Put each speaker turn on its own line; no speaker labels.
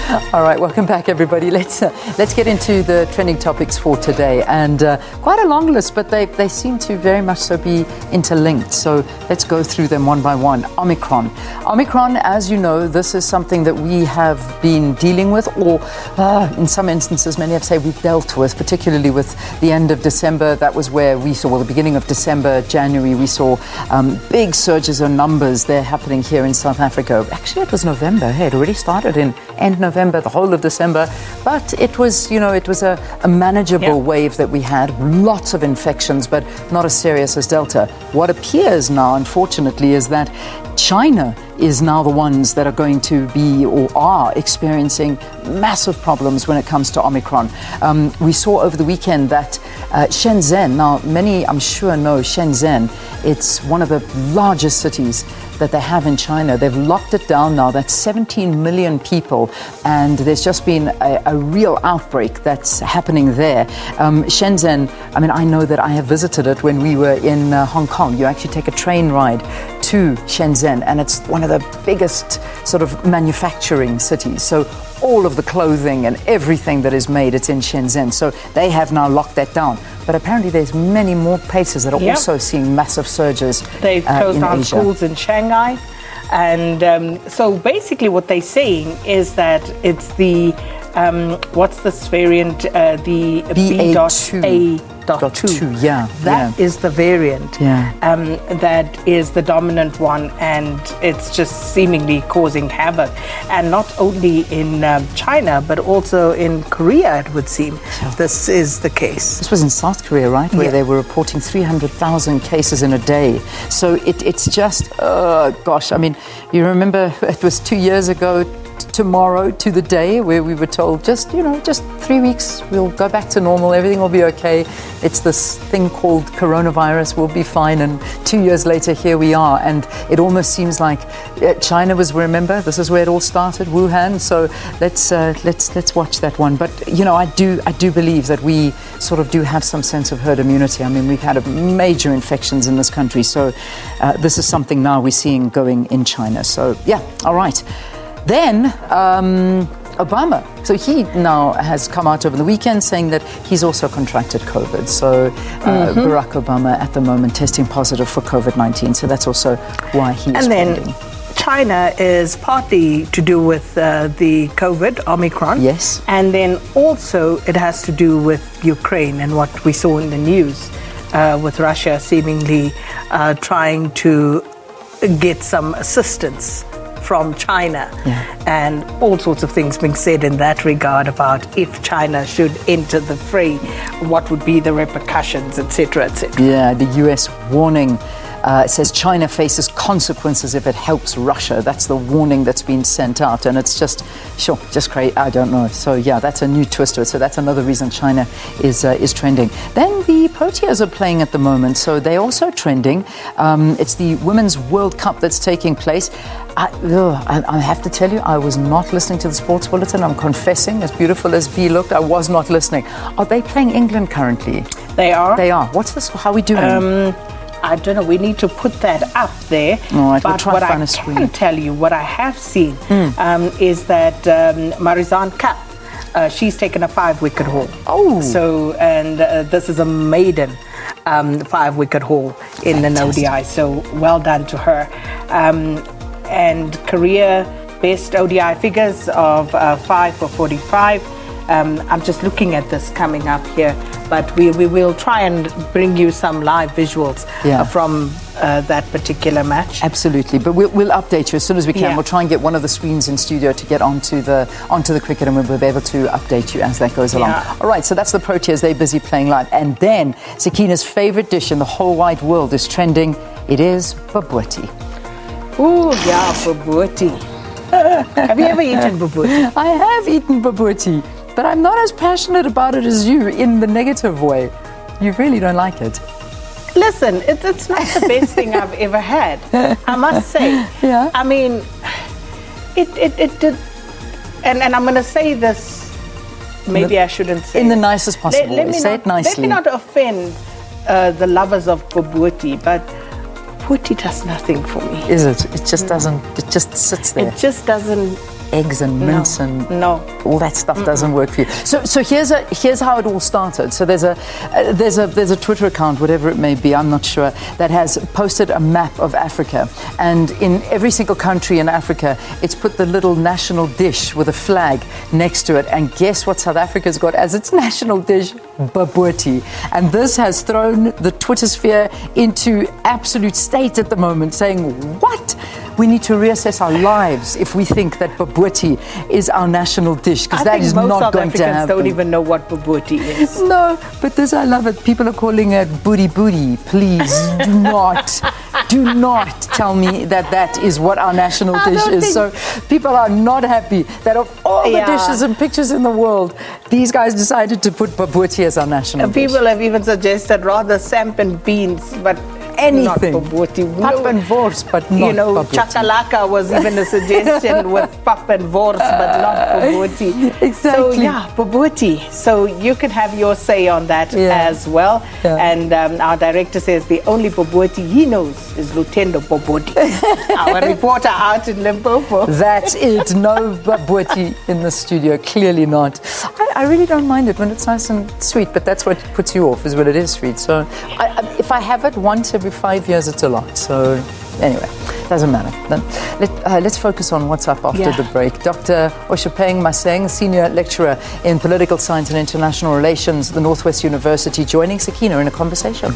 All right, welcome back, everybody. Let's get into the trending topics for today, and quite a long list, but they seem to very much so be interlinked. So let's go through them one by one. Omicron, as you know, this is something that we have been dealing with, or in some instances, many have said we've dealt with, particularly with the end of December. That was where we saw, well, the beginning of December, January, we saw big surges of numbers there happening here in South Africa. Actually, it was November. Hey, it already started in end November, the whole of December, but it was a manageable wave that we had. Lots of infections, but not as serious as Delta. What appears now, unfortunately, is that China is now the ones that are going to be or are experiencing massive problems when it comes to Omicron. We saw over the weekend that Shenzhen, now many I'm sure know Shenzhen, it's one of the largest cities that they have in China. They've locked it down now. That's 17 million people, and there's just been a real outbreak that's happening there. Shenzhen, I mean, I know that I have visited it when we were in Hong Kong. You actually take a train ride to Shenzhen, and it's one of the biggest sort of manufacturing cities. So all of the clothing and everything that is made, it's in Shenzhen. So they have now locked that down. But apparently there's many more places that are also seeing massive surges.
They've closed down
Asia.
Schools in Shanghai. And so basically what they're saying is that it's the, what's this variant? The B.A.2. That is the variant. That is the dominant one, and it's just seemingly causing havoc. And not only in China, but also in Korea, it would seem. This is the case.
This was in South Korea, right? Where they were reporting 300,000 cases in a day. So it's just, gosh, I mean, you remember it was 2 years ago, tomorrow to the day, where we were told just 3 weeks, we'll go back to normal, everything will be okay. It's this thing called coronavirus, we'll be fine. And 2 years later, here we are. And it almost seems like China was, remember, this is where it all started, Wuhan. So let's watch that one. But I do believe that we sort of do have some sense of herd immunity. I mean, we've had major infections in this country. So this is something now we're seeing going in China. So yeah, all right. Then Obama, so he now has come out over the weekend saying that he's also contracted COVID. So Barack Obama at the moment testing positive for COVID-19. So that's also why he is trending.
And then China is partly to do with the COVID, Omicron.
Yes.
And then also it has to do with Ukraine and what we saw in the news with Russia seemingly trying to get some assistance from China, and all sorts of things being said in that regard about if China should enter the fray, what would be the repercussions, etc., etc.
Yeah, the US warning says China faces consequences if it helps Russia. That's the warning that's been sent out, and it's just crazy. I don't know. So yeah, that's a new twist to it. So that's another reason China is trending. Then the Proteas are playing at the moment, so they're also trending. It's the Women's World Cup that's taking place. I have to tell you, I was not listening to the sports bulletin. I'm confessing, as beautiful as V looked, I was not listening. Are they playing England currently?
They are.
They are. What's this? How are we doing?
I don't know. We need to put that up there.
All right,
but
we'll try
what
to find
I
a screen.
can tell you, what I have seen, is that Marizanne Kapp, she's taken a 5-wicket haul.
Oh.
So, and this is a maiden 5-wicket haul in an ODI. So well done to her. And career best ODI figures of 5 for 45. I'm just looking at this coming up here, but we will try and bring you some live visuals from that particular match.
Absolutely, but we'll update you as soon as we can. We'll try and get one of the screens in studio to get onto the cricket, and we'll be able to update you as that goes along. All right, so that's the Proteas. They're busy playing live. And then Sakina's favorite dish in the whole wide world is trending. It is bobotie.
Oh, yeah, bobotie. Have you ever eaten bobotie?
I have eaten bobotie, but I'm not as passionate about it as you in the negative way. You really don't like it.
Listen, it's not the best thing I've ever had, I must say.
Yeah.
I mean, it did, and I'm going to say this, maybe I shouldn't say
in the nicest possible way. Say it nicely.
Let me not offend the lovers of bobotie, but bobotie does nothing for me.
Is it? It just doesn't, it just sits there.
It just doesn't
eggs and mince and
no.
all that stuff doesn't work for you. So here's how it all started. So there's a Twitter account, whatever it may be, I'm not sure, that has posted a map of Africa, and in every single country in Africa, it's put the little national dish with a flag next to it. And guess what South Africa's got as its national dish? Bobotie. And this has thrown the Twitter sphere into absolute state at the moment, saying, what? We need to reassess our lives if we think that bobotie is our national dish, because that is not
South
going
Africans
to happen.
don't even know what bobotie is.
No, but this, I love it. People are calling it booty. Please do not tell me that is what our national dish is. So people are not happy that of all the dishes and pictures in the world, these guys decided to put bobotie as our national dish.
People have even suggested rather samp and beans, but
anything.
Not bobotie.
Pap and wors, but not bobotie.
Chakalaka was even a suggestion with pap and wors, but not bobotie.
Exactly.
So bobotie. So you can have your say on that as well.
Yeah.
And our director says the only bobotie he knows is Lutendo Bobotie, our reporter out in Limpopo.
That's it. No bobotie in the studio. Clearly not. I really don't mind it when it's nice and sweet, but that's what puts you off, is when it is sweet. So if I have it once every 5 years, it's a lot. So anyway, doesn't matter. Then let's focus on what's up after the break. Dr. Oshapeng Maseng, Senior Lecturer in Political Science and International Relations at the Northwest University, joining Sakina in a conversation.